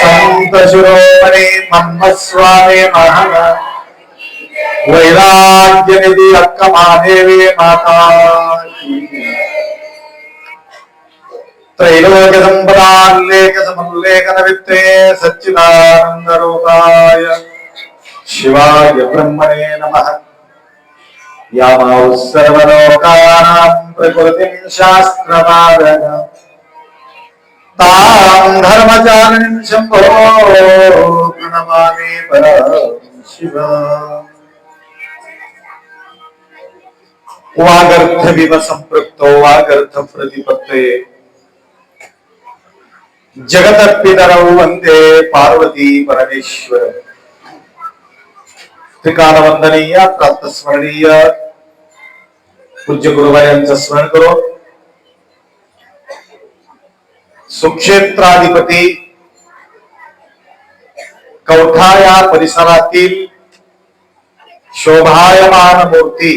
संत शिरोमणी ब्रह्मस्वामी महाराज वैराग्य निधी अक्का महादेवी माता त्रैलोक्य संपदाल्लेख समुल्लेखन वित्ते सच्चिदानंद रूपाय शिवाय ब्रह्मणे नमः। यामाउ सर्वलोकानां प्रकृतिं शास्त्रपादः तां धर्मचारिणीं शम्भो प्रणमामि परं शिवा। वागर्थ विव संपृक्तो वागर्थ प्रतिपत्ते जगतपितरौ वंदे पार्वती परमेश्वर। त्रिकालवंदनीय प्रातस्मरणीय पूज्य गुरुवायांचं स्मरण करो। सुक्षेत्राधिपती कवठा या परिसरातील शोभायमान मूर्ती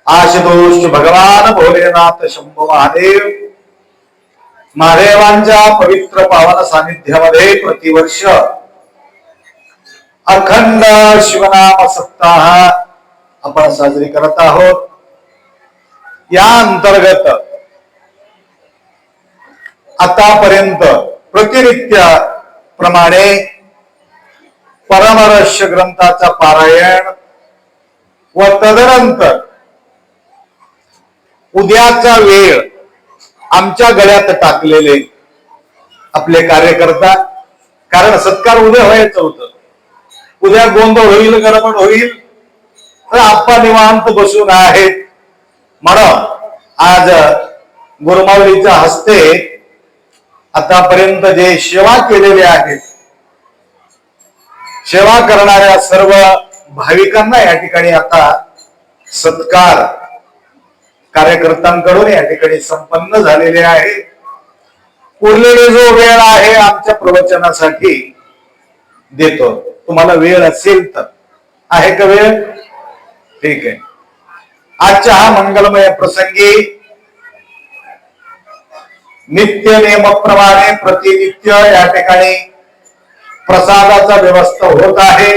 आशुतोष भगवान भोलेनाथ शंभू महादेव महादेवांच्या पवित्र पावन सानिध्यामध्ये प्रतिवर्ष अखंड शिवनाम सप्ताह आपण साजरी करत आहोत। या अंतर्गत आतापर्यंत प्रतिनित्य प्रमाणे परमरहस्य ग्रंथाचा पारायण व तदनंतर उद्याचा वेळ आमच्या गळ्यात टाकलेले आपले कार्यकर्ता, कारण सत्कार उद्या व्हायचं होतं, उद्या गोंधळ होईल गडबड होईल तर आप्पा निवांत बसून आहेत म्हणून आज गुरुमाऊलीच्या हस्ते आतापर्यंत जे सेवा केलेले आहेत सेवा करणाऱ्या सर्व भाविकांना या ठिकाणी आता सत्कार कार्यकर्त्यांकडून या ठिकाणी संपन्न झालेले आहे। उरलेली जो वेळ आहे आमच्या प्रवचनासाठी देतो, तुम्हाला वेळ असेल तर आहे का वेळ? ठीक आहे। आजच्या हा मंगलमय प्रसंगी नित्य नियमाप्रमाणे प्रतिनित्य या ठिकाणी प्रसादाचा व्यवस्था होत आहे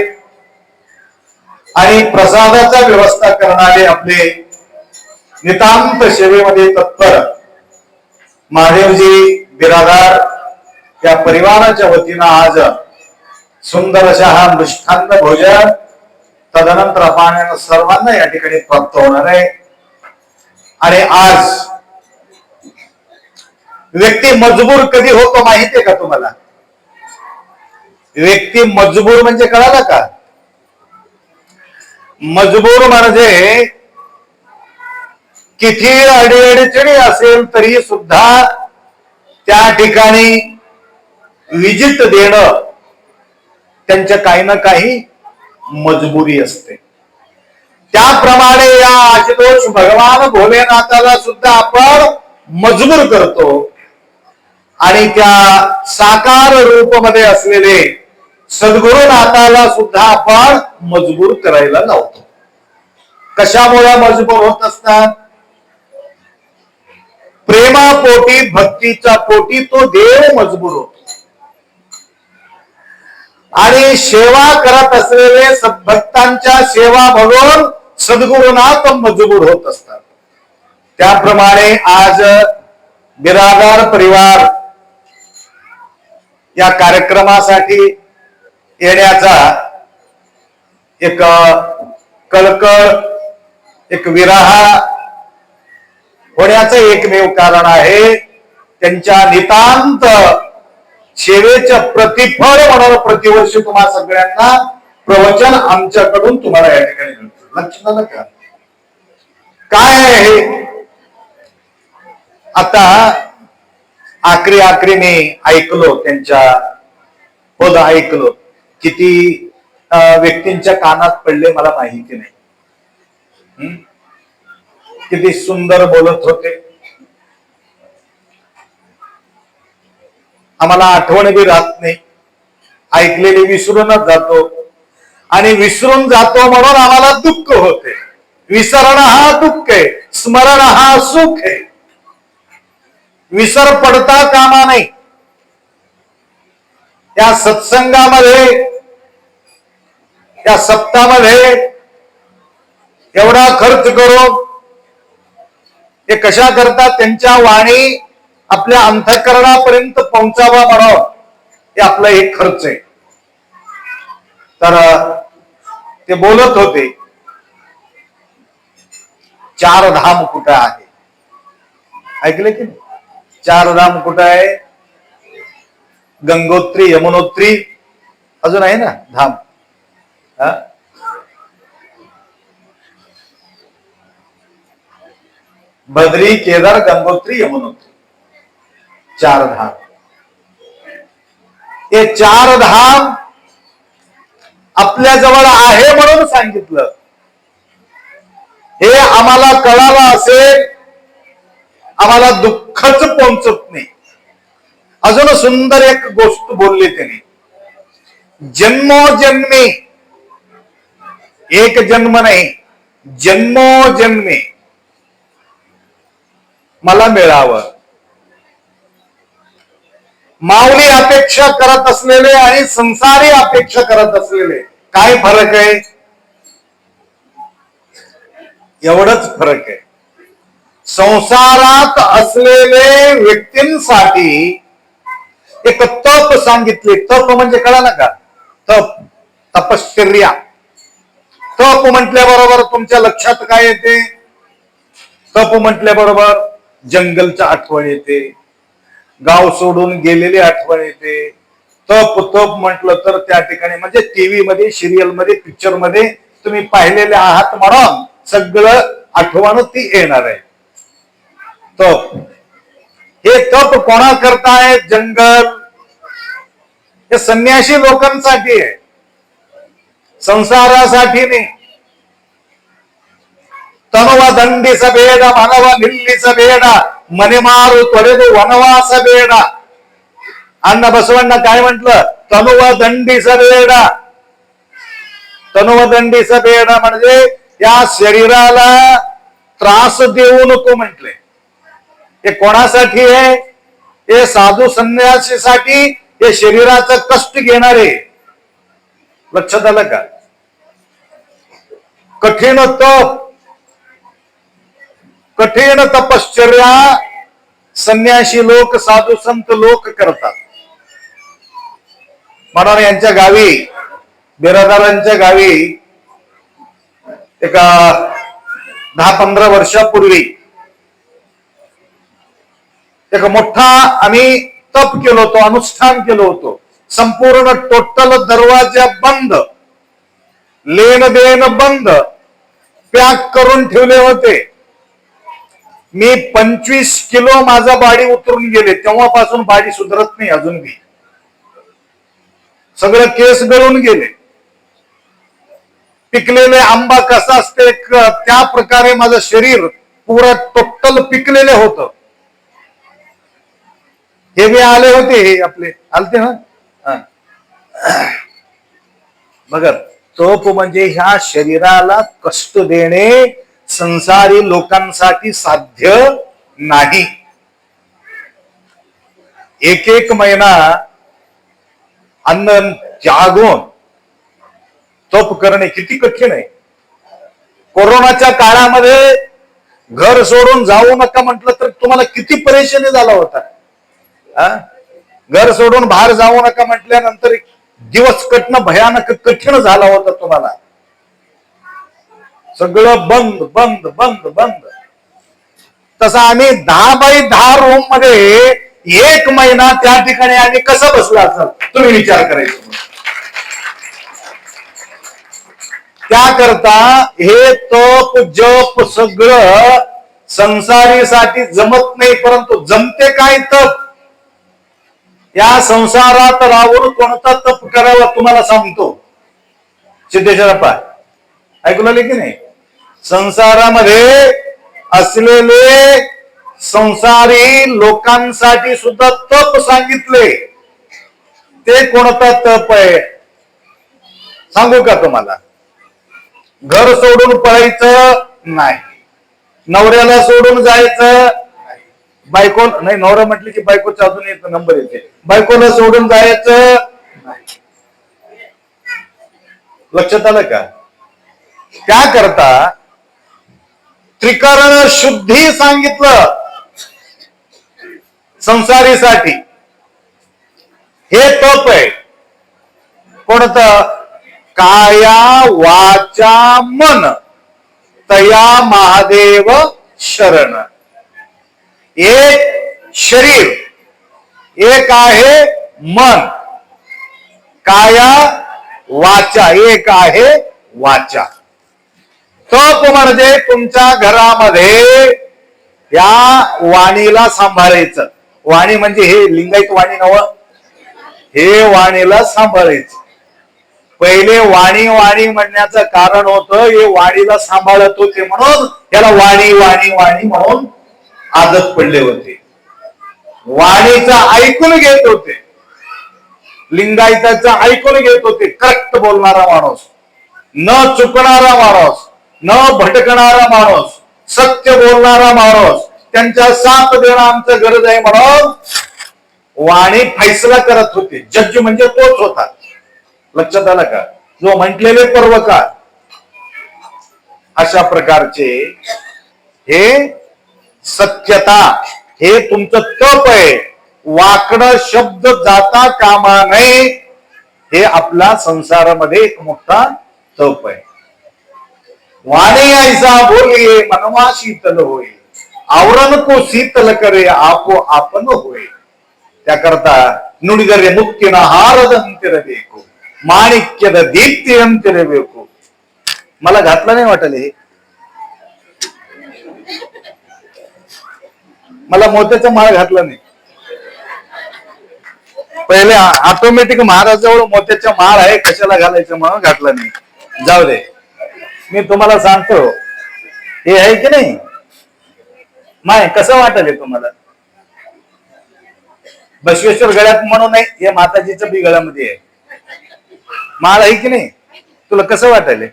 आणि प्रसादाचा व्यवस्था करणारे आपले नितांत सेवेमध्ये तत्पर महादेवजी बिरादार या परिवाराच्या वतीनं आज सुंदर अशा हा मृष्टान्न भोजन तदनंतर पाण्यानं सर्वांना या ठिकाणी प्राप्त होणार आहे। आणि आज व्यक्ती मजबूर कधी होतो माहितीये का तुम्हाला? व्यक्ती मजबूर म्हणजे कळालं का? मजबूर म्हणजे किती अडीअडचणी असेल तरी सुद्धा त्या ठिकाणी विजित देणं त्यांच्या काही ना काही मजबुरी असते। त्याप्रमाणे या आशुतोष भगवान भोलेनाथाला सुद्धा आपण मजबूर करतो आणि त्या साकार रूपमध्ये असलेले सद्गुरुनाथाला सुद्धा आपण मजबूर करायला लावतो। कशामुळे मजबूर होत असतात? प्रेमापोटी भक्तीच्या पोटी तो देव मजबूर होतो आणि सेवा करत असलेले सद्भक्तांच्या सेवा म्हणून सद्गुरुनाथ मजबूर होत असतात। त्याप्रमाणे आज बिरादार परिवार या कार्यक्रमासाठी येण्याचा एक कळकळ एक विरहा होण्याचं एकमेव कारण आहे त्यांच्या नितांत सेवेचं प्रतिफळ म्हणून प्रतिवर्षी तुम्हा सगळ्यांना प्रवचन आमच्याकडून तुम्हाला या ठिकाणी मिळतं। लक्षात आलं का? काय आहे आता आखरी मी ऐकलो त्यांच्या पद ऐकलो, किती व्यक्तींच्या कानात पडले मला माहिती नाही। किती सुंदर बोलत होते, आम्हाला आठवण बी राहत नाही, ऐकलेले विसरूनच जातो आणि विसरून जातो म्हणून आम्हाला दुःख होते। विसरण हा दुःख आहे, स्मरण हा सुख आहे। विसर पडता कामा नये. त्या सत्संगामध्ये, त्या सप्तामध्ये एवढा खर्च करून ते कशा करता त्यांच्या वाणी आपल्या अंतःकरणापर्यंत पोहोचावा म्हणावं, हे आपला एक खर्च आहे. तर ते बोलत होते, 4 धाम कुठं आहे, ऐकले की नाही? 4 धाम कुठं आहे? गंगोत्री, यमुनोत्री, अजून आहे ना धाम. बद्री, केदार, गंगोत्री, यमुनोत्री, 4 धाम. हे 4 धाम आपल्या जवळ आहे म्हणून सांगितलं. हे आम्हाला कळालं असेल, आम्हाला दुःखच पोहोचत नाही. अजून सुंदर एक गोष्ट बोलली त्यांनी, जन्मोजन्मी, एक जन्म नाही, जन्मोजन्मी मला मिळावं. माऊली अपेक्षा करत असलेले आणि संसारी अपेक्षा करत असलेले काय फरक आहे? एवढंच फरक आहे. संसारात असलेले व्यक्तींसाठी एक तप सांगितले. तप म्हणजे कळालं का? तप, तपश्चर्या. तप म्हटल्याबरोबर तुमच्या लक्षात काय येते? तप म्हटल्याबरोबर जंगलच्या आठवण येते, गाव सोडून गेलेली आठवण येते. तप तप म्हटलं तर त्या ठिकाणी म्हणजे टीव्ही मध्ये, सिरियल मध्ये, पिक्चर मध्ये तुम्ही पाहिलेले आहात म्हणून सगळं आठवण ती येणार आहे. तप, हे तप कोणा करताय? जंगल, हे संन्यासी लोकांसाठी आहे, संसारासाठी नाही. तनुवा दंडीस बेड, मानव निल्लीस बेड, मनेमारू त्वरेदु वनवास बेड. अण्णा बसवण्ण काय म्हटलं? तनुवा दंडीस बेड. तनुवा दंडीस बेड म्हणजे या शरीराला त्रास देऊ नको म्हटले. हे कोणासाठी आहे? हे साधू संन्यासीसाठी, हे शरीराचं कष्ट घेणारे. लक्षात आलं का? कठीण तप, कठीण तपश्चर्या संन्यासी लोक, साधू संत लोक करतात. म्हणून यांच्या गावी, बिरादारांच्या गावी एका 10-15 वर्षापूर्वी एक मोठा आम्ही तप केलो होतो, अनुष्ठान केलं होतं. संपूर्ण टोटल दरवाजा बंद, लेन देन बंद, पॅक करून ठेवले होते. मी 25 किलो माझा बाडी उतरून गेले. तेव्हापासून बाडी सुधरत नाही अजून बी. सगळे केस गळून गेले. पिकलेले आंबा कसा असते त्या प्रकारे माझं शरीर पुरा टोटल पिकलेले होतं. हे बी आले होते, हे आपले आलते ना. बघा, तप म्हणजे ह्या शरीराला कष्ट देणे संसारी लोकांसाठी साध्य नाही. एक महिना अन्न त्यागून तप करणे किती कठीण आहे. कोरोनाच्या काळामध्ये घर सोडून जाऊ नका म्हटलं तर तुम्हाला किती परेशानी झाला होता. घर सोडून बाहेर जाऊ नका म्हटल्यानंतर दिवस कटणं भयानक कठीण झाला होता तुम्हाला. सगळं बंद बंद बंद बंद. तसं आम्ही 10x10 रूम मध्ये 1 महिना त्या ठिकाणी आम्ही कसं बसला असेल तुम्ही विचार करायचा. त्याकरता हे तप जप सगळं संसारीसाठी जमत नाही, परंतु जमते काय तप? या संसारात राहून कोणता तप करावा तुम्हाला सांगतो. सिद्धेश्वरप्पा ऐकून आले की नाही? संसारामध्ये असलेले संसारी लोकांसाठी सुद्धा तप सांगितले. ते कोणता तप आहे सांगू का तुम्हाला? घर सोडून पळायचं नाही, नवऱ्याला सोडून जायचं नाही, बायको नाही, नवरा म्हटली की बायकोचा अजून एक नंबर येते, बायकोला सोडून जायचं नाही. लक्षात आलं का? त्याकरता त्रिकरण शुद्धी सांगितलं संसारीसाठी. हे तप आहे. कोणतं? काया वाचा मन तया महादेव शरण. एक शरीर, एक आहे मन, काया वाचा, एक आहे वाचा. तप म्हणजे तुमच्या घरामध्ये या वाणीला सांभाळायचं. वाणी म्हणजे हे लिंगायत वाणी नव, हे वाणीला सांभाळायचं. पहिले वाणी वाणी म्हणण्याचं कारण होतं हे वाणीला सांभाळत होते म्हणून त्याला वाणी वाणी वाणी म्हणून आदत पडले होते. वाणीचं ऐकून घेत होते, लिंगायताचं ऐकून घेत होते. करेक्ट बोलणारा माणूस, न चुकणारा माणूस, न भटकणारा माणूस, सत्य बोलणारा माणूस, त्यांच्या साथ देणं आमचं गरज आहे म्हणून वाणी फैसला करत होते. जज म्हणजे तोच होता. लक्षात आलं का? जो म्हटलेले पर्वकार. अशा प्रकारचे हे सत्यता, हे तुमचं तप आहे. वाकडं शब्द जाता कामा नये, हे आपला संसारामध्ये एक मोठा तप आहे. वाणी ऐसा बोलिये मनवा शीतल होय, आवरण को शीतल करे आपो आपण होय. त्याकरता ನುಡಿದರೆ ಮುತ್ತಿನ ಹಾರದಂತಿರಬೇಕು, ಮಾಣಿಕ್ಯದ ದೀಪ್ತಿಯಂತಿರಬೇಕು. मला घातलं नाही वाटलं हे. मला मोत्याचा माळ घातला नाही. पहिले ऑटोमॅटिक महाराजाजवळ मोत्याचा माळ आहे, कशाला घालायचं म्हणून घातला नाही. जाऊ दे, मी तुम्हाला सांगतो हे आहे की नाही. माय कसं वाटले तुम्हाला? बसवेश्वर गळ्यात म्हणून नाही, हे माताजीचं बी गळ्यामध्ये आहे. माळ आहे की नाही? तुला कसं वाटले?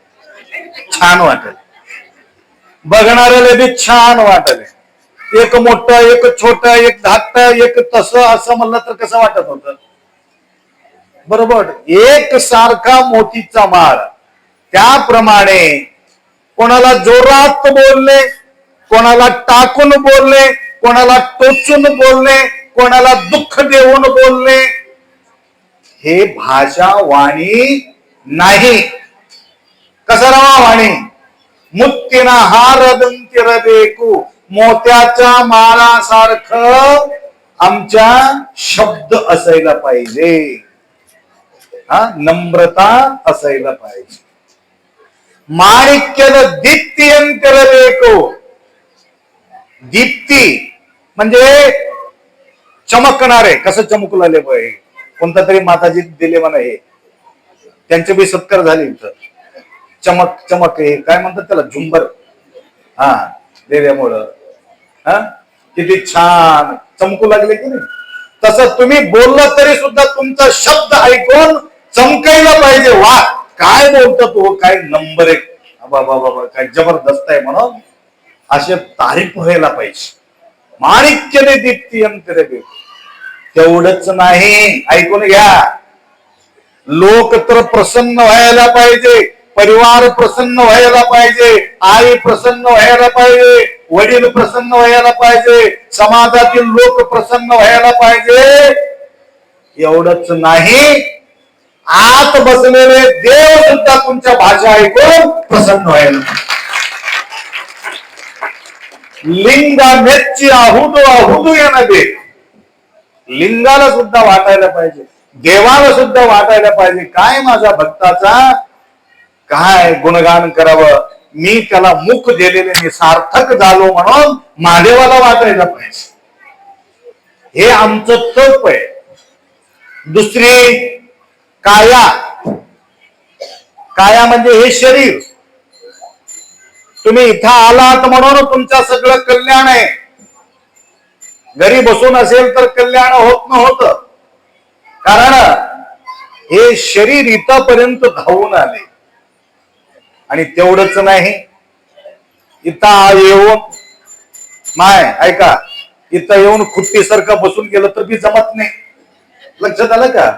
छान वाटले. बघणाऱ्याला बी छान वाटले. एक मोठं, एक छोट, एक धाकट, एक तसं असं म्हणलं तर कसं वाटत होतं? बरोबर. एक सारखा मोतीचा माळ. त्याप्रमाणे कोणाला जोरात बोलणे, कोणाला टाकून बोलणे, कोणाला टोचून बोलणे, कोणाला दुःख देऊन बोलणे, हे भाषा वाणी नाही. कसं राहा वाणी? मुत्तीना हारदंतिरबेकू, मोत्याच्या माळासारखं आमच्या शब्द असायला पाहिजे. नम्रता असायला पाहिजे. माणिक्यद दीप्तियंतिरबेकू. दीप्ती म्हणजे चमकणारे. कसं चमकू लागले पाहिजे? कोणता तरी माताजी दिले मला हे, त्यांचे बी सत्कार झाले. चमक चमक, हे काय म्हणतात त्याला, झुंबर. हा, देव्यामुळं किती छान चमकू लागले की नाही. तसं तुम्ही बोललं तरी सुद्धा तुमचा शब्द ऐकून चमकायला पाहिजे. वा, काय बोलतो तो, काय नंबर एक, बाबा काय जबरदस्त आहे म्हणून असे तारीफ व्हायला पाहिजे. माणिक्यने दीप्ती अंतरे. तेवढंच नाही, ऐकून घ्या, लोक तर प्रसन्न व्हायला पाहिजे, परिवार प्रसन्न व्हायला पाहिजे, आई प्रसन्न व्हायला पाहिजे, वडील प्रसन्न व्हायला पाहिजे, समाजातील लोक प्रसन्न व्हायला पाहिजे. एवढंच नाही, आत बसलेले देव सुद्धा तुमच्या भाषा ऐकून प्रसन्न व्हायला पाहिजे. लिंगा मेच्ची आहुदो आहुदो येणं. लिंगाला सुद्धा वाटायला पाहिजे, देवाला सुद्धा वाटायला पाहिजे. काय माझा भक्ताचा काय गुणगान करावं, मी त्याला मुख दिलेले मी सार्थक झालो म्हणून महादेवाला वाटायला पाहिजे. हे आमचं तप आहे. दुसरी काया. काया म्हणजे हे शरीर. तुम्ही इथं आलात म्हणून तुमचं सगळं कल्याण आहे. घरी बसून असेल तर कल्याण होत नव्हतं. कारण हे शरीर इथपर्यंत धावून आले. आणि तेवढंच नाही, इथं येऊन, माय ऐका, इथं येऊन खुट्टीसारखं बसून गेलं तर बी जमत नाही. लक्षात आलं का?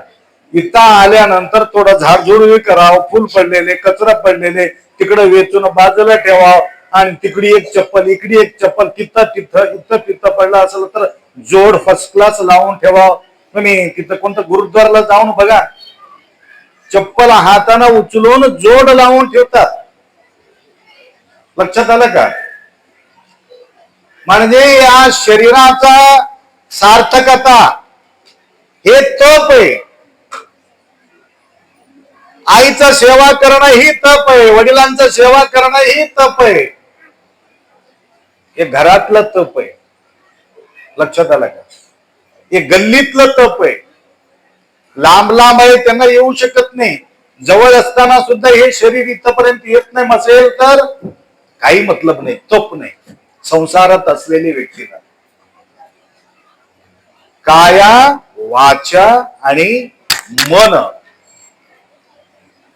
इथं आल्यानंतर थोडं झाडझुड करावं, फुल पडलेले, कचरा पडलेले तिकडे वेचून बाजूला ठेवावं, आणि तिकडी एक चप्पल इकडी एक चप्पल, तिथं तिथं इथं तिथं पडलं असेल तर जोड फर्स्ट क्लास लावून ठेवावं. तुम्ही तिथं कोणतं गुरुद्वारला जाऊन बघा, चप्पल हाताने उचलून जोड लावून ठेवतात. लक्षात आलं का? म्हणजे या शरीराचा सार्थकता हे तप आहे. आईचा सेवा करणं ही तप आहे, वडिलांचा सेवा करणं ही तप आहे. हे घरातलं तप आहे. लक्षात आलं का? हे गल्लीतलं तप आहे. लांब लांब आहे त्यांना येऊ शकत नाही. जवळ असताना सुद्धा हे शरीर इथपर्यंत येत नाही नसेल तर काही मतलब नाही, तप नाही. संसारात असलेली व्यक्तीला काया वाचा आणि मन,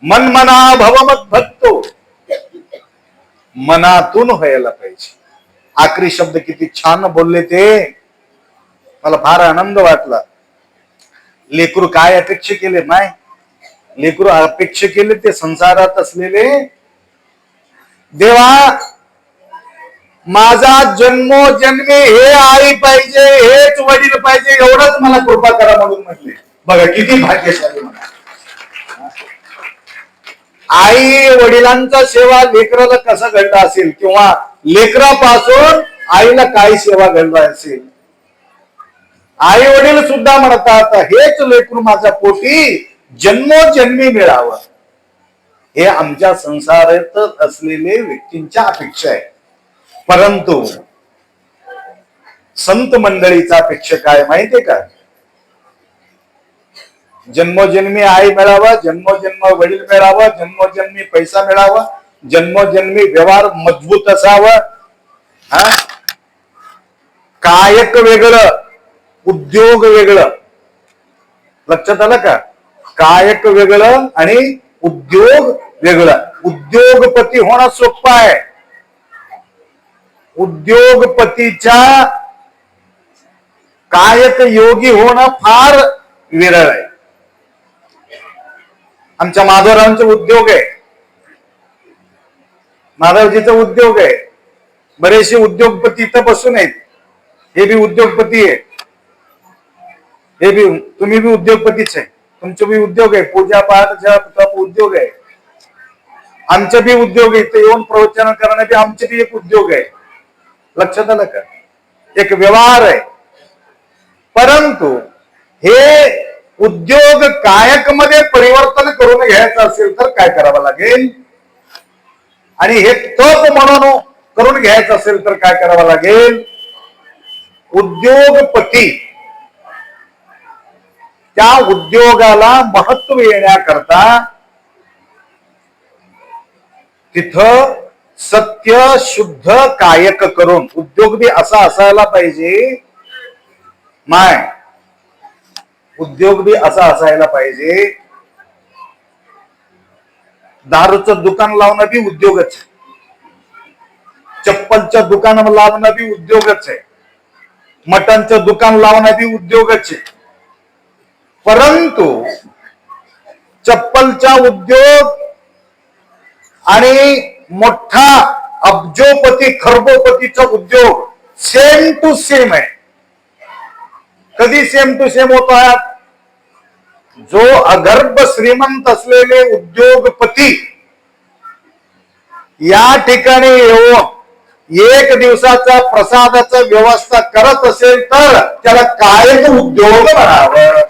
मन मना भवमत भक्तो, मनातून व्हायला पाहिजे. आखरी शब्द किती छान बोलले ते, मला फार आनंद वाटला. लेकरू काय अपेक्षा केले? नाही, लेकरू अपेक्षा केले ते संसारात असलेले, देवा माझा जन्मोजन्मी हे आई पाहिजे, हेच वडील पाहिजे, एवढंच मला कृपा करा म्हणून म्हटले. बघा किती भाग्यशाली म्हणा. आई वडिलांचा सेवा लेकराला कसा घडला असेल, किंवा लेकरापासून आईला काय सेवा घडला असेल. आई वडील सुद्धा म्हणतात हेच लेकरू माझ्या पोटी जन्मोजन्मी मिळावं. हे आमच्या संसारात असलेले व्यक्तींच्या अपेक्षा आहे. परंतु संत मंडळीचा अपेक्षा काय माहितीये का? जन्मोजन्मी आई मिळावा, जन्मोजन्म वडील मिळावं, जन्मोजन्मी पैसा मिळावा, जन्मोजन्मी व्यवहार मजबूत असावं. कायक वेगळं, उद्योग वेगळं. लक्षात आलं का? कायक वेगळं आणि उद्योग वेगळं. उद्योगपती होणं सोपं आहे, उद्योगपतीच्या कायक योगी होणं फार विरळ आहे. आमच्या माधवरावांचा उद्योग आहे, माधवजीचा उद्योग आहे. बरेचसे उद्योगपती इथं बसून आहेत, हे बी उद्योगपती आहे. हे बी तुम्ही बी उद्योगपतीच आहे, तुमचे बी उद्योग आहे, पूजा पाठ जप उद्योग आहे. आमचे बी उद्योग आहे, येऊन प्रवचन करणं बी आमचे बी एक उद्योग आहे. लक्षात आलं का? एक व्यवहार आहे. परंतु हे उद्योग कायक मध्ये परिवर्तन करून घ्यायचं असेल तर काय करावं लागेल, आणि हे तप म्हणून करून घ्यायचं असेल तर काय करावं लागेल. उद्योगपती त्या उद्योगाला महत्व येण्याकरता तिथं सत्य शुद्ध कायक करून, उद्योग बी असा असायला पाहिजे, माय उद्योग बी असा असायला पाहिजे. दारूचं दुकान लावणं बी उद्योगच आहे, चप्पलचं दुकान लावणं बी उद्योगच आहे, मटनचं दुकान लावणं बी उद्योगच आहे. परंतु चप्पलचा उद्योग आणि मोठा अब्जोपती खरबोपतीचा उद्योग सेम टू सेम आहे. कधी सेम टू सेम होतो? जो अगर्भ श्रीमंत असलेले उद्योगपती या ठिकाणी येऊन एक दिवसाचा प्रसादाचा व्यवस्था करत असेल तर त्याला कायक उद्योग म्हणावं.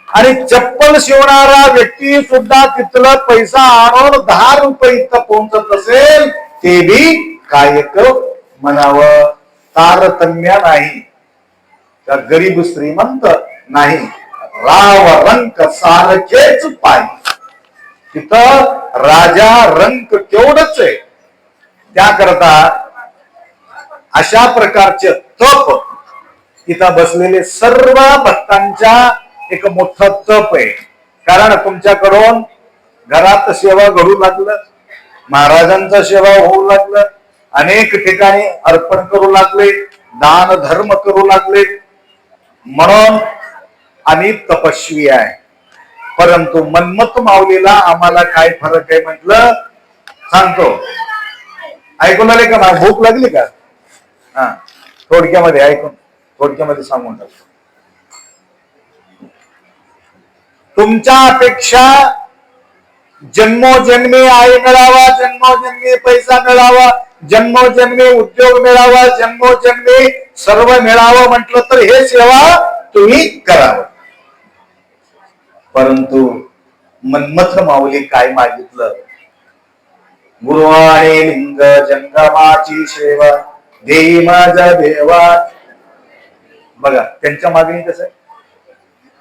आणि चप्पल शिवणारा व्यक्ती सुद्धा तिथला पैसा आणून 10 रुपये इथं पोहोचत असेल ते बी कायक म्हणावं. तारतम्य नाही, त्या गरीब श्रीमंत नाही, राव रंक सारखेच पाहिजे. तिथं राजा रंक तेवढंच आहे. त्याकरता अशा प्रकारचे तप इथं बसलेले सर्व भक्तांच्या एक मोठं तप आहे. कारण तुमच्याकडून घरात सेवा घडू लागलं, महाराजांचा सेवा होऊ लागलं, अनेक ठिकाणी अर्पण करू लागले, दान धर्म करू लागले, म्हणून आम्ही तपस्वी आहे. परंतु मन्मथ माऊलीला आम्हाला काय फरक आहे म्हटलं सांगतो. ऐकून आले का? भूक लागली का? हा, थोडक्यामध्ये ऐकून, थोडक्यामध्ये सांगून टाकतो. तुमच्या अपेक्षा जन्मोजन्मी आई मिळावा, जन्मोजन्मी पैसा मिळावा, जन्मोजन्मी उद्योग मिळावा, जन्मोजन्मी सर्व मिळावं म्हटलं तर हे सेवा तुम्ही करावं. परंतु मन्मथ माऊली काय मागितलं? गुरुवाणी लिंग जंगमाची सेवा देई माझा देवा. बघा त्यांच्या मागणी कसं आहे,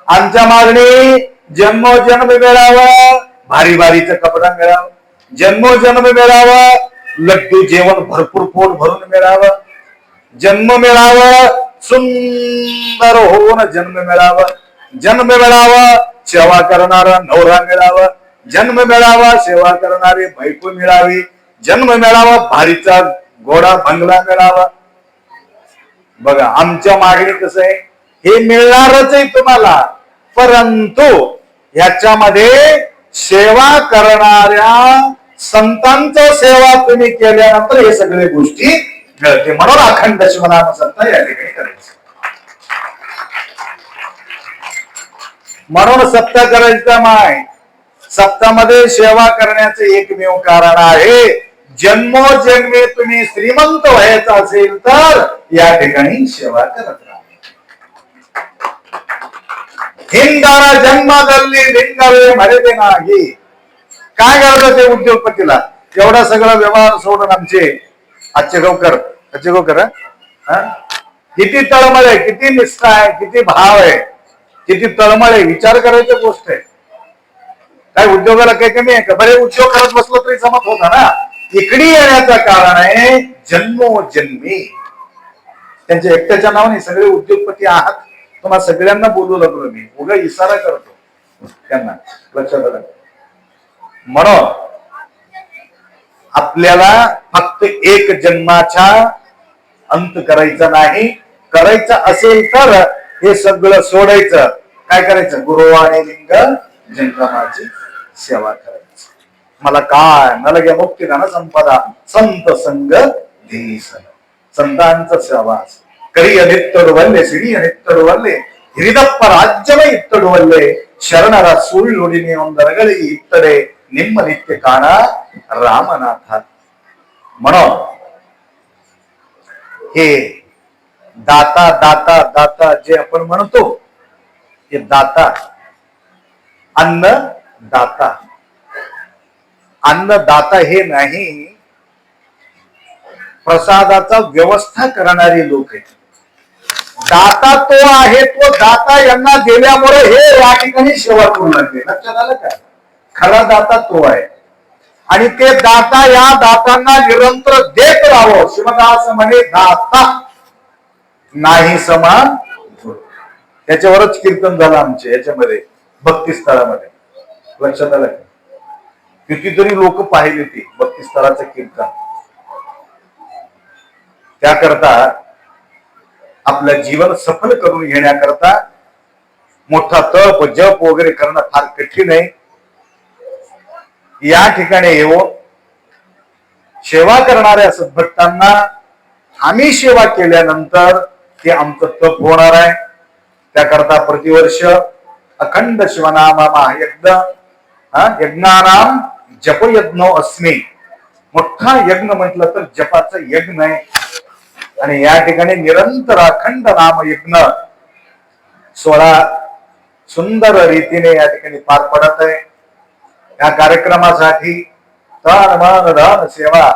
आमच्या मागणी जन्मोजन्म मिळावं, भारी भारीचं कपडा मिळावं, जन्मोजन्म मिळावं, लड्डू जेवण भरपूर पोट भरून मिळावं, जन्म मिळावं, सुंदर होऊन जन्म मिळावं, जन्म मिळावं, सेवा करणारा नवरा मिळावा, जन्म मिळावा, सेवा करणारी बायको मिळावी, जन्म मिळावा, भारीचा घोडा बंगला मिळावा. बघा आमच्या मागणी कसं आहे, हे मिळणारच आहे तुम्हाला, परंतु याच्यामध्ये सेवा करणाऱ्या संतांचं सेवा तुम्ही केल्यानंतर हे सगळे गोष्टी मिळते. म्हणून अखंड शिवनाम सत्ता या ठिकाणी करायची. म्हणून सप्ताह करायचा माय, सप्ताहामध्ये सेवा करण्याचे एकमेव कारण आहे. जन्मोजन्मी तुम्ही श्रीमंत व्हायचं असेल तर या ठिकाणी सेवा करत राहा. हिंदारा जन्मादल्ली लिंगावे मर्यादे नाही. काय करतात ते उद्योगपतीला? एवढा सगळा व्यवहार सोडून आमचे आच्चेगावकर किती तळमळ आहे, किती निष्ठा आहे, किती भाव आहे, किती तळमळ आहे, विचार करायची गोष्ट आहे. काय उद्योगाला काही कमी आहे का? बरे उद्योग करत बसलो तरी जमत होता ना. इकडे येण्याचं कारण आहे जन्मोजन्मी. त्यांच्या एकट्याच्या नावाने सगळे उद्योगपती आहात. तुम्हाला सगळ्यांना बोलू लागलो मी, उगा इशारा करतो त्यांना, लक्षात आलं. म्हणून आपल्याला फक्त एक जन्माच्या अंत करायचा नाही. करायचं असेल तर हे सगळं सोडायचं. काय करायचं? गुरुवाणी लिंग जंगमाची सेवा करायची. मला काय नलगे मुक्ती धन संपदा संत संग देईस. संतांचा सहवास करी अनित्तडवल्ले श्री अनित्तडवल्ले हिरिदप्प राज्यमय इत्तडवल्ले शरणरा सुळ्ळुडिने ಒಂದರಗಳಿ इत्तडे निम्म नित्य काना रामनाथ. म्हणून हे दाता दाता दाता जे आपण म्हणतो, हे दाता अन्नदाता. अन्नदाता हे नाही, प्रसादाचा व्यवस्था करणारे लोक आहेत. दाता तो आहे, तो दाता यांना दिल्यामुळे हे या ठिकाणी सेवा करू लागले. लक्षात आलं का? खरा दाता तो आहे आणि ते दाता या दातांना निरंतर देत राहावं. शिवदास म्हणे दाता नाही समान. त्याच्यावरच कीर्तन झालं आमचे याच्यामध्ये भक्ती स्थळामध्ये. लक्षात आलं का? कितीतरी लोक पाहिले ते भक्ती स्थळाचं कीर्तन. त्याकरता आपलं जीवन सफल करून घेण्याकरता मोठा तप जप वगैरे करणं फार कठीण आहे. या ठिकाणी येऊन सेवा करणाऱ्या सद्भक्तांना आम्ही सेवा केल्यानंतर ते आमचं तप होणार आहे. त्याकरता प्रतिवर्ष अखंड शिवनामा महायज्ञ, यज्ञानाम जपयज्ञो अस्मी. मोठा यज्ञ म्हटलं तर जपाचा यज्ञ आहे. आणि या ठिकाणी निरंतर अखंड नाम यज्ञ 16 सुंदर रीतीने या ठिकाणी पार पडत आहे. या कार्यक्रमासाठी तन मन धन सेवा